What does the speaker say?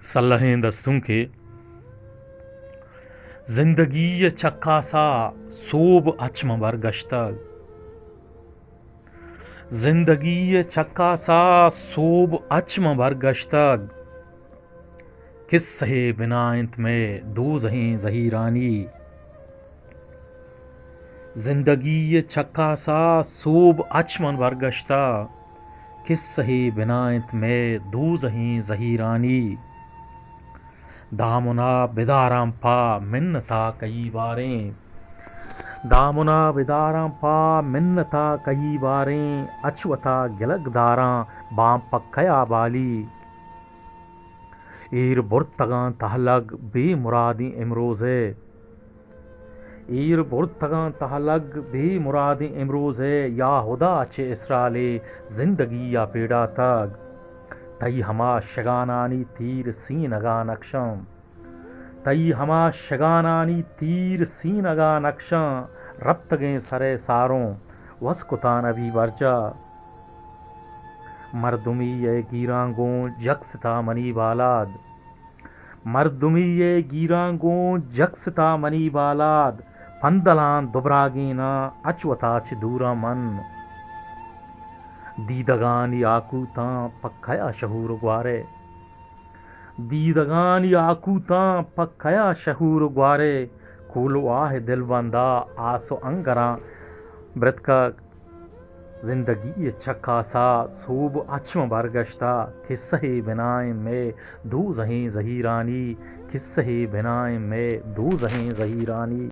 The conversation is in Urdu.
صلہیں دستوں کے زندگی چکا سا صوب اچم برگشتگ زندگی چکا سا صوب اچم برگشتگ قصہ بنائنت میں دوزہیں زہیرانی زندگی چکا سا صوب اچمن برگشتہ قصہ بنائنت میں دوزہیں زہیرانی دامنا بدارم پا منتا کئی باریں دامنا بدارم پا منتا کئی باریں اچوتا گلگ داراں بام پکیا بالی ایر برتگاں تہلگ بے مرادی امروزے ایر برتگاں تہلگ بے مرادی امروزے یا خدا چے اسرالے زندگی یا پیڑا تگ تئی ہما شگانانی تیر سینگا نقشم تئی ہما شگانانی تیر سینگا نقشاں ربتگیں سرے ساروں وسکتان ابھی برجا مردمی یہ گیرانگوں جگستا منی بالاد مردمی یہ گیرانگوں جگستا منی بالاد پندلان دبراگینا اچوتا چ دورا من دیدگان یاکوتاں پکھیا شہور گوارے دیدگان یاکوتاں پکھیا شہور گوارے کولو آہ دل بندہ آسو انگراں برتکا زندگی چکا سا صوب اچم برگشتہ قصہ بنائیں میں دوزہیں زہیرانی قصہ بنائیں میں دوزہیں زہیرانی